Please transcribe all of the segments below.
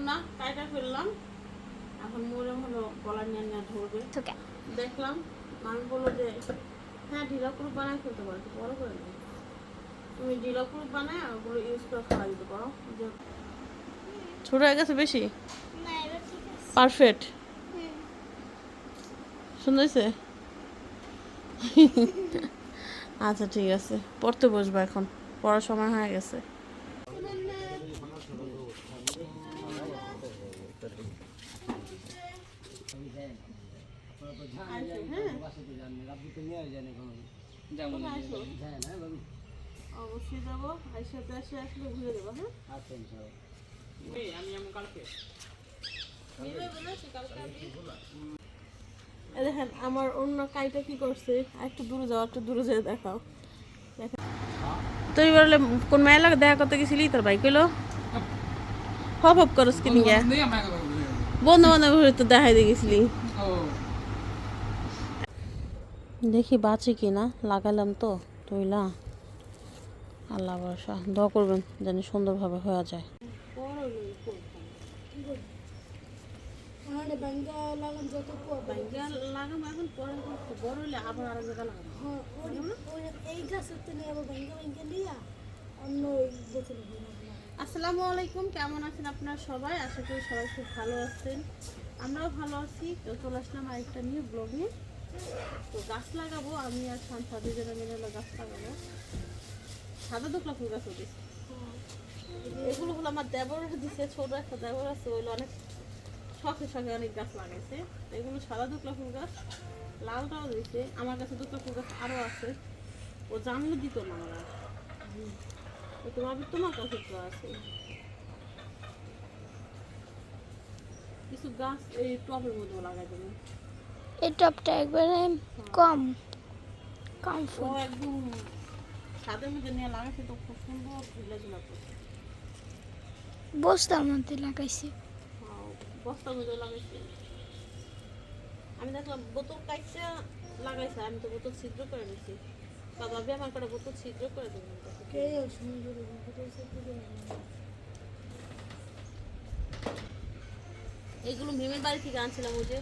না কাইটা ফেললাম, এখন মনে হলো গলা নিয়ে নিয়ে ধরবে। দেখলাম আমি বললো যে হ্যাঁ ঢিলা কুরুপ বানায় ফেলতে পারো, বড় করে নেই তুমি ঢিলা কুরুপ বানায় ওগুলো ইউজ করে খাওয়া দিতে পারো। ছোট হয়ে গেছে বেশি? পারফেক্ট, সুন্দর হয়েছে। আচ্ছা ঠিক আছে, পড়তে বসবো এখন, পড়ার সময় হয়ে গেছে। অবশ্যই যাবো, আইসাতে আসলে ঘুরে দেবো। হ্যাঁ আচ্ছা আমি কালকে দেখেন আমার অন্য কাইটা কি করছে, একটু দূরে যাও, একটু দূরে যেয়ে দেখাও। তুই বললে কোন মেয়ে লাগে দেখা করতে গেছিলি, তোর ভাই কইলো হপ হপ করস কিনি গিয়া বন্ধু বান্ধব তো দেখাই দিয়ে গেছিলি। দেখি বাঁচে কিনা, লাগালাম তো তুইলা, আল্লাহ ভরসা, দোয়া করবেন জানি সুন্দরভাবে হয়ে যায়। আসসালামু আলাইকুম, কেমন আছেন আপনারা সবাই? আশা করি সবাই খুব ভালো আছেন, আমরাও ভালো আছি। তো চলে আসলাম আরেকটা নিউ ব্লগ নিয়ে। তো গাছ লাগাবো, আমি আর শান্তা দুজনে মিলে গাছ লাগাবো। সাদা দোকলা ফুল গাছ দিচ্ছে, এগুলো হলো আমার দেবর দিচ্ছে, ছোট একটা দেবর আছে, ওইগুলো অনেক শখে শখে অনেক গাছ লাগাইছে। এগুলো সাদা দোকলা ফুল গাছ, লালটাও দিচ্ছে। আমার কাছে দোকলা ফুল গাছ আরও আছে, ও জানলে দিত না আমার, তোমার কাছে তো আছে কিছু গাছ, এই টবের মধ্যে লাগাই দেবো। এই টবটা একবারে কম কম ফুল, একদম ছাদের মধ্যে নিয়ে লাগাইছে, তো খুব সুন্দর ঝুলাঝুলা করছে। বস্তার মধ্যে লাগাইছি, বস্তার মধ্যে লাগাইছে। আমি দেখলাম বোতল কাইটা লাগাইছে, আমি তো বোতল ছিদ্র করে নিচ্ছি। বাবা আমার করে বোতল ছিদ্র করে দেবেন। এইগুলো মেমের বাড়ি থেকে আনছিলাম, ওই যে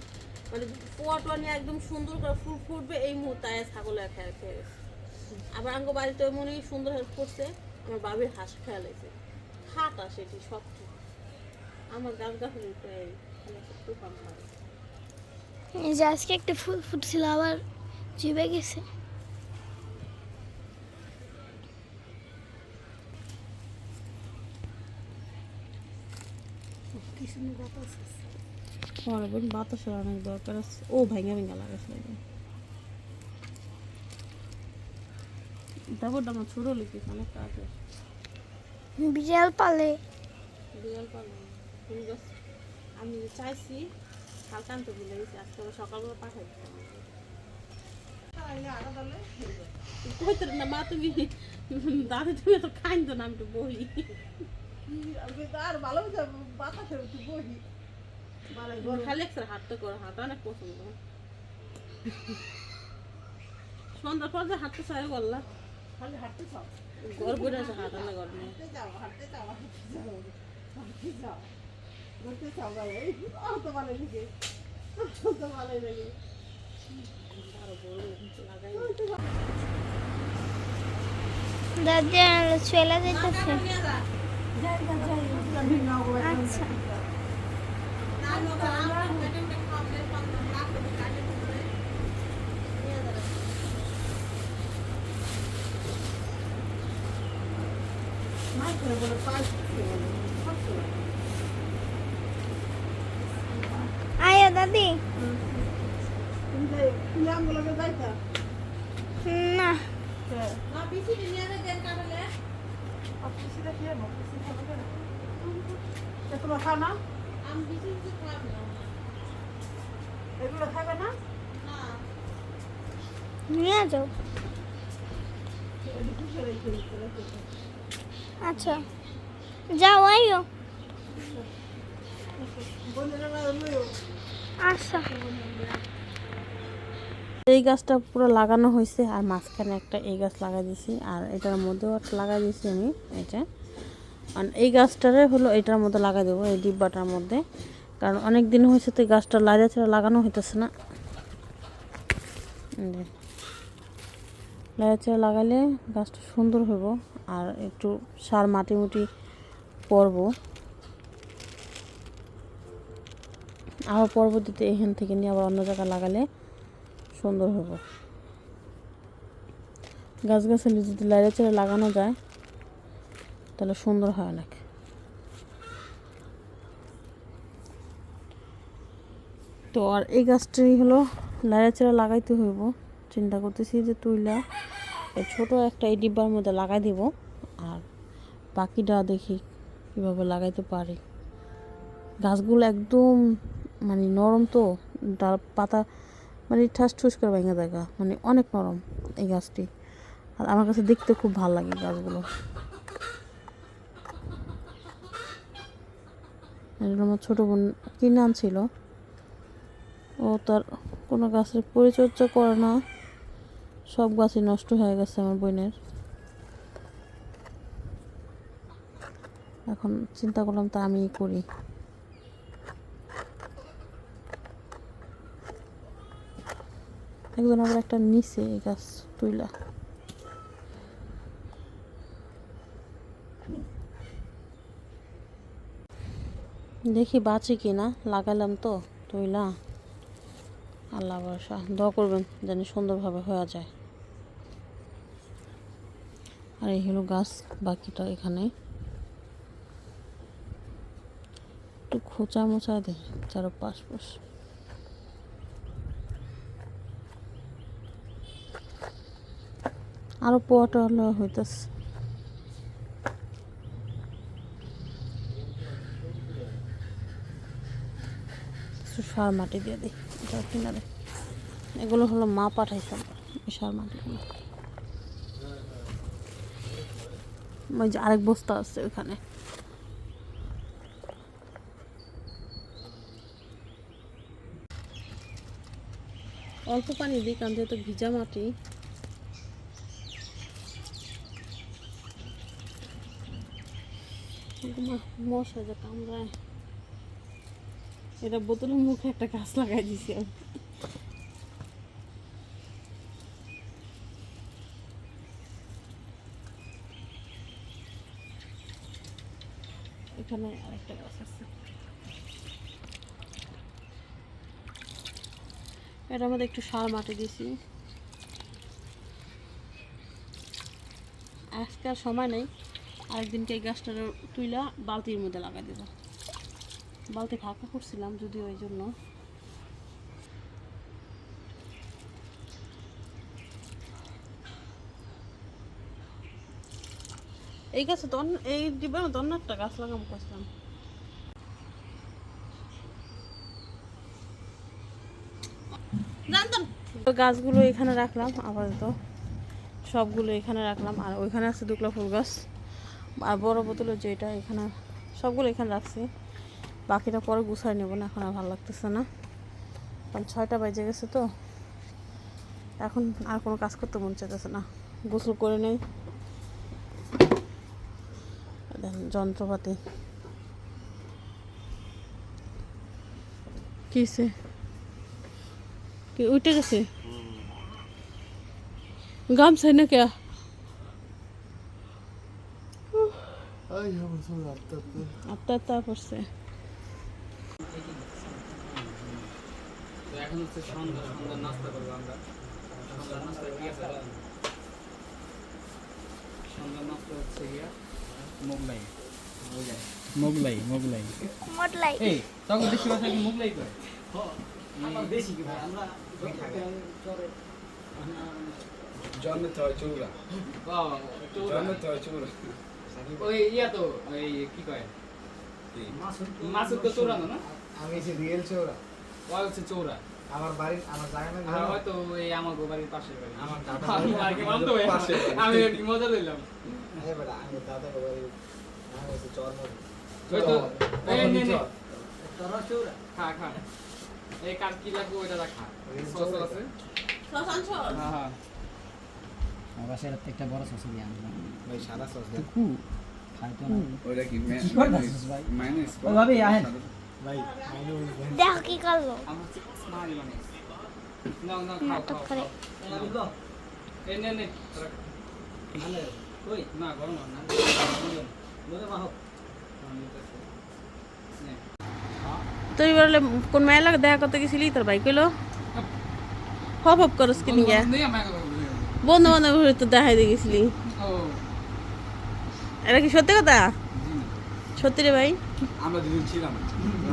মানে পোয়াটা নিয়ে একদম সুন্দর করে ফুল ফুটবে এই মুহূর্তে ছাগলে খেয়ে গেছে। আবার আঙ্গ বাড়িতে মনে সুন্দর হেল্প করছে, আমার বাবির হাঁস খেয়াল হয়েছে, খাটা সেটি সব ঠিক। আমার গাছ গাছালি তুফান খাবে। এই যে আজকে একটা ফুল ফুটছিল আবার জিবে গেছে। বাতাসের অনেক দরকার আছে। ও ভাঙা ভেঙা লাগাইছে, দেবরটা আমার ছোট লিখিস, অনেক কাজ আছে। বিড়াল পালে, বিড়াল পালে ফুল গাছ আমি চাইছি, কালকে আনতে ভুলে গেছি, আজকে সকালবেলা পাঠাই দিতাম। না মা তুমি দাদা তুমি তো খাইন তো না, আমি তো বহি আর ভালো বাতাসে বহি খালি একটা হাঁটতে করো, হাঁটা অনেক পছন্দ। সন্ধ্যার পর যে হাঁটতে চাই বললা, খালি হাঁটতে চাও, ঘর বসে আছে হাঁটা না, ঘর নিয়ে হাঁটতে চাও ঘুরতে চাও ভালো তো ভালো লাগে, তো ভালো লাগে। দাদা চলে যাইতেছে। আচ্ছা আয়া দাদি না নিয়ে যাও। আচ্ছা যাও আইও। আচ্ছা এই গাছটা পুরো লাগানো হয়েছে, আর মাঝখানে একটা এই গাছ লাগাই দিয়েছি, আর এটার মধ্যেও একটা লাগাই দিয়েছি আমি। এটা আর এই গাছটারে হলো এটার মধ্যে লাগাই দেবো, এই ডিব্বাটার মধ্যে, কারণ অনেক দিন হয়েছে তো এই গাছটা লাইরা ছাড়া লাগানো হইতেছে না। লাইরা ছাড়া লাগাইলে গাছটা সুন্দর হইব, আর একটু সার মাটি মুটি পরব। আবার পরবর্তীতে এখান থেকে নিয়ে আবার অন্য জায়গায় লাগালে সুন্দর হইব। গাছগাছালি যদি লাইরা ছাড়া লাগানো যায় তাহলে সুন্দর হয় অনেক। তো আর এই গাছটাই হলো লাইরা চারা লাগাইতে হইব। চিন্তা করতেছি যে তুইলা এই ছোটো একটা এই ডিব্বার মধ্যে লাগাই দিব, আর বাকিটা দেখি কীভাবে লাগাইতে পারি। গাছগুলো একদম মানে নরম, তো ডাল পাতা মানে ঠাস ঠুস করে ভেঙে দেখা, মানে অনেক নরম এই গাছটি। আর আমার কাছে দেখতে খুব ভালো লাগে গাছগুলো। আমার ছোটো বোন কিনে আনছিল, ও তার কোনো গাছের পরিচর্যা করে না, সব গাছই নষ্ট হয়ে গেছে আমার বোনের। এখন চিন্তা করলাম তা আমিই করি। একজন আবার একটা নিচে এই গাছ তুইলা, দেখি বাঁচে কিনা। লাগালাম তো তুইলা, আল্লাহ ভরসা, দোয়া করবেন যেন সুন্দরভাবে হয়ে যায়। আর এই হলো গাছ, বাকিটা এখানে একটু খোঁচা মোচা দেয় চারপাশ। আরো পোয়াটা হলে হইতেছে। সার মাটি দিয়ে দিই এটা কিনারে। এগুলো হলো মা পাঠাইছে এই সার মাটিগুলো। ওই যে আরেক বস্তা আছে ওখানে। অল্প পানি দিই কারণ যেহেতু ভিজা মাটি। মশা যে কামড়ায়, এটা বোতলের মুখে একটা গাছ লাগাই দিছি আমি। এখানে আরেকটা গাছ আছে, এটার মধ্যে একটু সার মাটি দিছি। আজকে আর সময় নেই, আরেকদিনকে এই গাছটা তুইলা বালতির মধ্যে লাগাই দেবো। বালতি ফাঁকা করছিলাম যদিও, ওই জন্য। এই গাছে তো এই ডিব্বার মধ্যে অন্য একটা গাছ লাগাবো করছিলাম। গাছগুলো এখানে রাখলাম আপাতত, সবগুলো এখানে রাখলাম। আর ওইখানে আছে দুকলা ফুল গাছ, আর বড় বোতলের যেটা এখানে, সবগুলো এখানে রাখছি। বাকিটা পরে গুছাই নেবো না, এখন আর ভালো লাগতেছে না, কারণ 6টা বাজে গেছে তো। এখন আর কোনো কাজ করতে মন চাইতেছে না, গোসল করে নেই। যন্ত্রপাতি কিসে কি উঠে গেছে, গামছাই না কে? আত্মা পড়ছে। এখন হচ্ছে সন্ধ্যা নাস্তা করবো আমরা। সন্ধ্যা নাস্তা হচ্ছে গিয়া মোগলাই। মটলাই এই তখন দেশি ভাষা কি মোগলাই করে? বেশি কি ভাই আমরা জন্মতে হয় চৌরা, জন্মতে হয় চৌরা। ওই ইয়া তো ওই কি কয় মাসুদ তো চৌরানো না? আমি যে রিয়েল চৌরা, ও হচ্ছে চৌরা। আমার বাড়ির আমার জায়গা না, আর হয়তো এই আমার বাড়ির পাশের বাড়ি। আমার দাদা আমি আর কি মানতো ভাই, আমি আর কি মজা লইলাম। এই বেটা আমি দাদা বাড়ির নাম হচ্ছে চরমর। ওই তো এই নে নে তোরা চৌরা খা খা, এই কার কি লাগবে ওইটা রাখা। সস আছে? হ্যাঁ হ্যাঁ। আমার বাসায় একটা বড় সস দিয়ে আনলাম। ভাই সাদা সস দেন। ওটা কি মাইনাস ভাই দেখো কি করলো আমার স্মাইল বানাইছে নাও নাও নাটক খাও করে খাও এই নে কই না গরম না তুই বললে কোন মেয়ের লাগে দেখা করতে গেছিলি তোর ভাই কইলো হপ হপ করস কি নিয়ে নেই আমার কথা বলি বন্ধু বান্ধব তো দেখাই দিয়ে গেছিলি ও এটা কি সত্যি কথা জি না সত্যি রে ভাই আমরা দুজন ছিলাম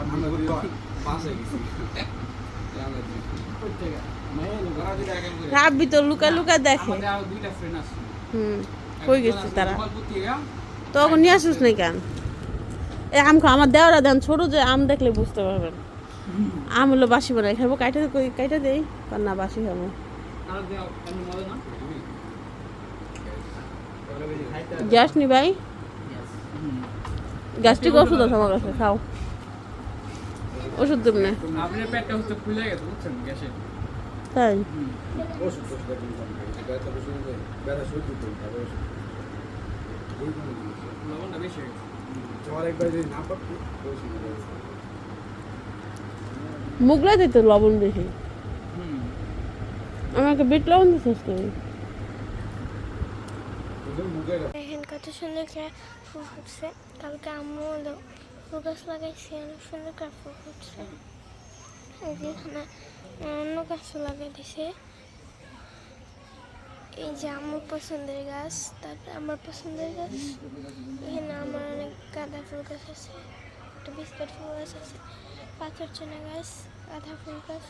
আমরা দুজন পাশে গেছি আমরা দুজন রাব্বি তো লুকা লুকা দেখে আমাদের আরো দুইটা ফ্রেন্ড আছে কই গেছে তারা তখন নিয়ে আসিস নাই কেন এই আম খা আমার দেওয়ারা দেন ছোট যে আম দেখলে বুঝতে পারবেন আম হলো বাসি বানাই খাবো কাইটা দেই কার না বাসি খাবো আর দাও এমনি মজা না গ্যাস নি ভাই গ্যাস্ট্রিক ওষুধ আছে আমার কাছে খাও ওষুধ দেব না আপনার পেটটা হচ্ছে ফুলে গেছে বুঝছেন গ্যাসে তাই ওষুধ ব্যথা ব্যথা সহ্য করতে হবে লবণটা বেশি হয়ে গেছে তোমার একবার যদি না পারতো ওষুধ মুগলাই দিতে লবণ বেশি আমাকে বিট লবণ দিছিস তুমি মুখে দেখেন কত সুন্দর করে ফুল ফুটছে কালকে আম্মু হলো ফুল গাছ লাগাইছে অনেক সুন্দর করে ফুল ফুটছে এই যে এখানে অন্য গাছও লাগাই দিছে এই যে আমার পছন্দের গাছ তারপরে আমার পছন্দের গাছ এখানে আমার অনেক গাঁদা ফুল গাছ আছে একটা বিস্কুট ফুল গাছ আছে পাথর চেনা গাছ গাঁদা ফুল গাছ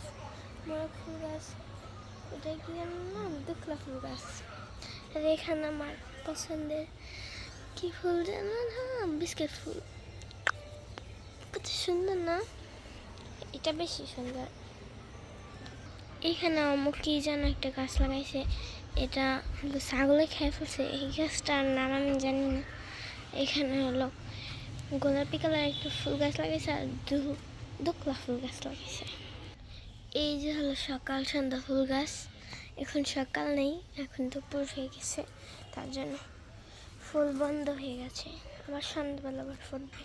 মোরগ ফুল গাছ এটা কি জানো না দুখলা ফুল গাছ আর এখানে আমার পছন্দের কি ফুল জানো না বিস্কুট ফুল কত সুন্দর না এটা বেশি সুন্দর এখানে আমার কি যেন একটা গাছ লাগাইছে এটা হলো ছাগলে খেয়ে ফেলছে এই গাছটার নাম আমি জানি না এখানে হলো গোলাপি কালার একটা ফুল গাছ লাগাইছে আর দুখলা ফুল গাছ লাগাইছে এই যে হলো সকাল সন্ধ্যা ফুল গাছ এখন সকাল নেই এখন দুপুর হয়ে গেছে তার জন্য ফুল বন্ধ হয়ে গেছে আবার সন্ধ্যাবেলা আবার ফুটবে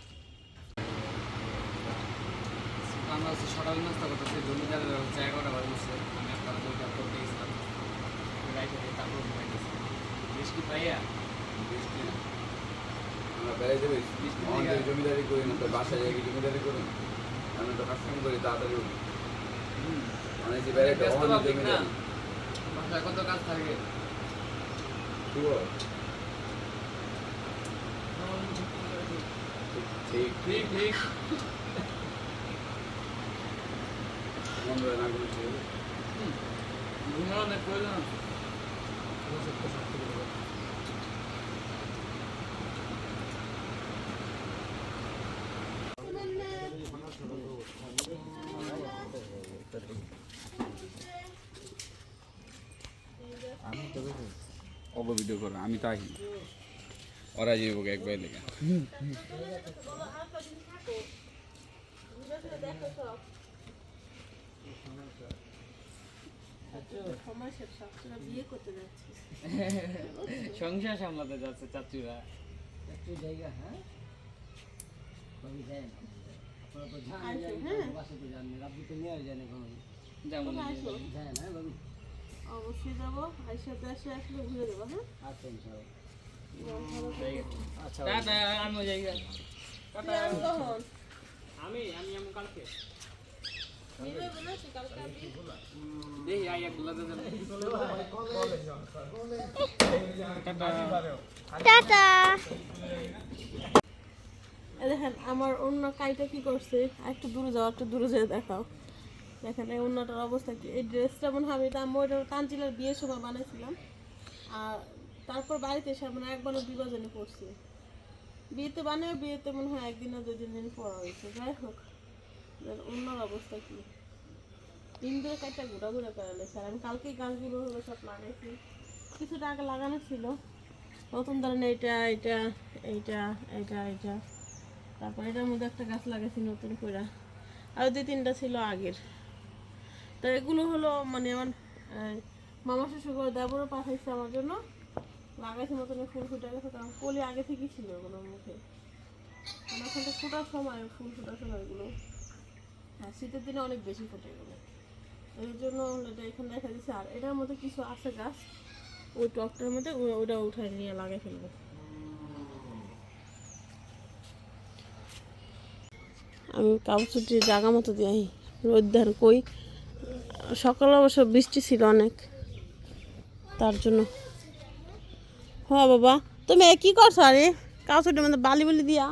আমরা হচ্ছে সকাল নাস্তা করতেছি জমিদারের হচ্ছে 11টা বাজে উঠছে আমি আপনারা দুইটা করতে গেছিলাম রাইটে তারপর ঘুমাই গেছি বৃষ্টি পাইয়া আমরা বেড়ে যাবে আমাদের জমিদারি করি না তো বাসায় যাই জমিদারি করি আমি তো কাজ করি তাড়াতাড়ি উঠি মানে যে বেড়ে একটা ব্যস্ত অনেক পাবলিক না জমিদারি বাসায় কত কাজ থাকে ঠিক ঠিক ঠিক ঠিক মন ধরে না করছি ঘুমানোর প্রয়োজন আছে ভিডিও করো আমি তাই ওরা যাইব একবার লেগে সংসার সামলাতে যাচ্ছে চাচুরা যেমন অবশ্যই যাবো আইসাতে আসে আসলে ঘুরে দেবো হ্যাঁ টাটা আমি জায়গা তুই আর কখন আমি কালকে নিবে বলেছি কালকে আমি দেখি আই একগুলা দেন টাটা দেখেন আমার অন্য কাইটা কি করছে একটু দূরে যাও একটু দূরে যেয়ে দেখাও দেখেন এই অন্যটার অবস্থা কি এই ড্রেসটা মনে হয় আমি ওইটা কাঞ্চিলার বিয়ের সময় বানাইছিলাম আর তারপর বাড়িতে এসে মানে একবার দুবার জানি পড়ছি বিয়েতে বানিয়ে বিয়েতে মনে হয় একদিন না দুই দিন পড়া হয়েছে যাই হোক অন্যর অবস্থা কি ইন্দুর কাইটা ঘোরা ঘুরে করালে স্যার আমি কালকেই গাছগুলো হলো সব লাগাইছি কিছুটা আগে লাগানো ছিল নতুন ধরনের এইটা এইটা এইটা এইটা এইটা তারপর এটার মধ্যে একটা গাছ লাগাইছি নতুন করে আর দুই তিনটা ছিল আগের তো এগুলো হলো মানে আমার মামা শ্বশুর করে দেবরও পাঠাইছে আমার জন্য লাগাইছে মতন ফুল ফুটে গেছে, কারণ কলি আগে থেকেই ছিল ওগুলো মুখে। আমার এখন তো ফোটার সময়, ফুল ফোটার সময় এগুলো। হ্যাঁ, শীতের দিনে অনেক বেশি ফোটে এগুলো, এই জন্য এটা এখানে দেখা দিচ্ছে। আর এটার মধ্যে কিছু আছে গাছ, ওই টপটার মধ্যে ওটা উঠায় নিয়ে লাগাই ফেলবো। আমি কাপড় জায়গা মতো দিই, রোদ ধার কই। সকালে অবশ্য বৃষ্টি ছিল অনেক, তার জন্য। হ্যাঁ বাবা, তুমি কি করছো? আরে কাপড়ের মধ্যে বালি বালি দিয়া।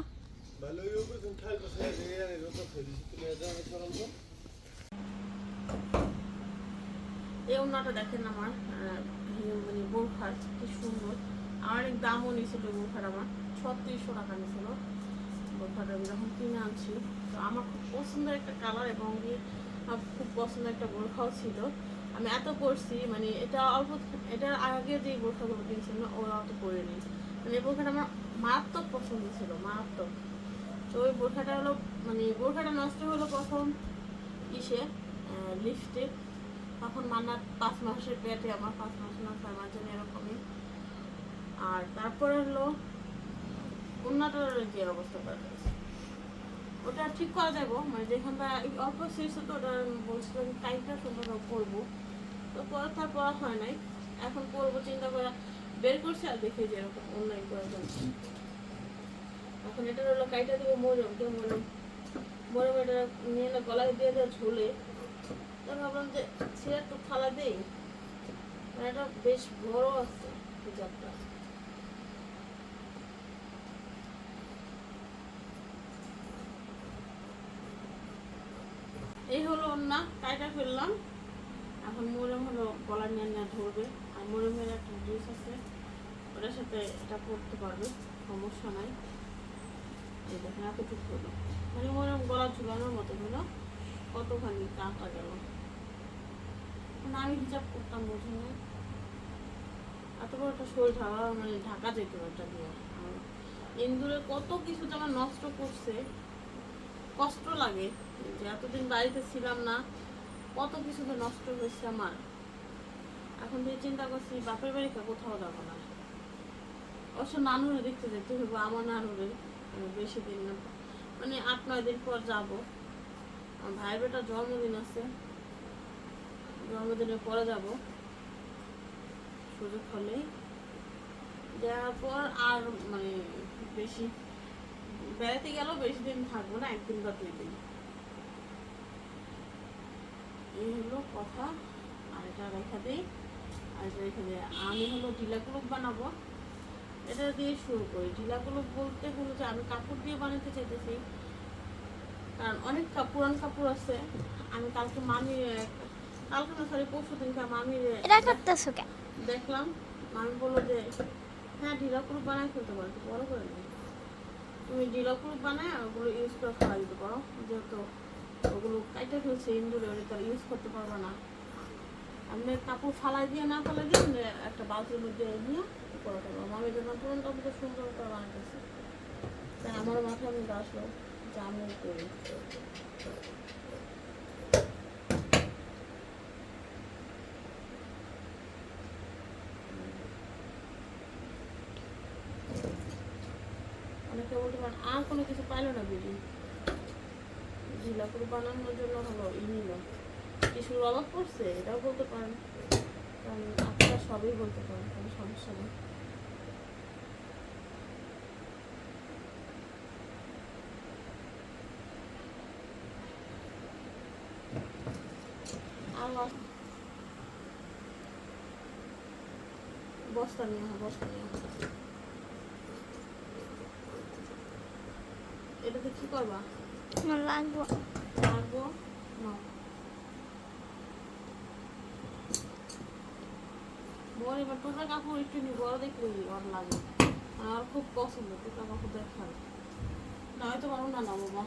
এই ওড়নাটা দেখেন আমার, মানে বোরখার কি সুন্দর। আমার অনেক দামও নিয়েছিল বোরখার, আমার 3600 টাকা নিয়েছিল বোরখাটা আমি যখন কিনে আনছি। তো আমার খুব পছন্দের একটা কালার, এবং আমার খুব পছন্দের একটা বোরখাও ছিল। আমি এত পরছি, মানে এটা অল্প, এটার আগে যে বোরখাগুলো কিনছিলাম না ওরা অত পরিনি। মানে এই বোরখাটা আমার মারাত্মক পছন্দ ছিল, মারাত্মক। তো ওই বোরখাটা হলো, মানে বোরখাটা নষ্ট হলো প্রথম ইসে লিফটে, তখন মান্নার 5 মাসের পেটে, আমার 5 মাস না 6 মাস যেন এরকমই। আর তারপরে হলো অন্যটার যে অবস্থা করা হয়েছে, ওটা ঠিক করা যাবো, মানে যেখানটা অল্প শেষ হতো ওটা বলছিলাম টাইমটা সুন্দর করবো। তো পরে তার পড়া হয় নাই, এখন করবো চিন্তা করে বের করছে। আর দেখে যে এরকম অনলাইন করা যাচ্ছে। এখন এটা হলো কাইটা দেবো মরম, কেউ মরম এটা নিয়ে না গলায় দিয়ে দেওয়া ঝোলে। তো ভাবলাম যে ছেড়ে একটু থালা দেই, মানে এটা বেশ বড় আছে হিজাবটা। এই হলো ওন্না, কাইটা ফেললাম। এখন মরম হলো গলা নিয়ে নিয়ে ধরবে। আর মরমের একটা ড্রেস আছে, ওটার সাথে এটা পরতে পারবে, সমস্যা নাই। এই দেখেন এতটুকু হলো, মানে মরম গলা ঝুলানোর মতো হলো, কতখানি কাটা গেল। আমি হিজাব করতাম, বুঝি না এত বড় একটা শরীর ঢাকা, মানে ঢাকা যেত একটা দিয়ে। ইন্দুরে কত কিছু যে আমার নষ্ট করছে, কষ্ট লাগে যে এতদিন বাড়িতে ছিলাম না, কত কিছু যে নষ্ট হয়েছে আমার। এখন যে চিন্তা করছি বাপের বাড়িতে কোথাও যাবো না, অবশ্য নানুরে দেখতে যেতে হবে। আমার নানুরে বেশি দিন না, মানে 8-9 দিন পর যাবো। আমার ভাইয়ের বেটার জন্মদিন আছে, জন্মদিনের পরে যাব সুযোগ হলেই। যাওয়ার পর আর মানে বেশি বেড়াতে গেলেও বেশি দিন থাকবো না, 1 দিন বা 2 দিন। এই হলো কথা। আর এটা রেখা দিই, আর এটা রেখে দিই। আমি হলো ঢিলা কুলুপ বানাবো, এটা দিয়ে শুরু করি। ঢিলা কুলুপ বলতে হলো যে আমি কাপড় দিয়ে বানাতে চাইতেছি, কারণ অনেক পুরান কাপড় আছে। আমি কালকে কালকে না সরি পরশু দিনকে মামির দেখলাম, মামি বললো যে হ্যাঁ ঢিলা কুলুপ বানায় ফেলতে পারো, বড় করে নেই তুমি ঢিলা কুলুপ বানায় ওগুলো ইউজ করে খাওয়া দিতে পারো, যেহেতু ওগুলো কাইটা ফেলছে ইন্দুরে, ওটা তো ইউজ করতে পারবো না। আপনি কাপড় ফালাই দিয়ে না ফালাই দিয়ে একটা বালতির মধ্যে নিয়ে করাতে পারবো। মামির জন্য পুরন কাপড় তো সুন্দর করে বানাইতেছে, তাই আমার মাথায় আমি আসলো যে আমি করি। অনেকে বলতে পারেন আর কোনো কিছু পাইলো না বিড়ি, ঢিলা করে বানানোর জন্য হলো নিল, কিছুর অভাব পড়ছে এটাও বলতে পারেন, কারণ আপনারা সবই বলতে পারেন, কোনো সমস্যা নেই। আর বস্তা নিয়ে বস্তা নিয়ে এটাতে কি করবা? লাগবো লাগবো না বল। এবার টোটা কাপড় একটু বড় দেখলে ওর লাগে, আমার খুব পছন্দ টোটা কাপড় দেখার। না হয়তো পারবো না, না বাবা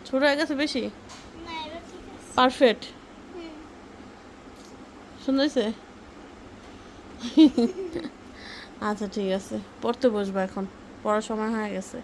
ছোট হয়ে গেছে বেশি, পারফেক্ট সুন্দর হয়েছে। আচ্ছা ঠিক আছে, পড়তে বসবো এখন, পড়ার সময় হয়ে গেছে।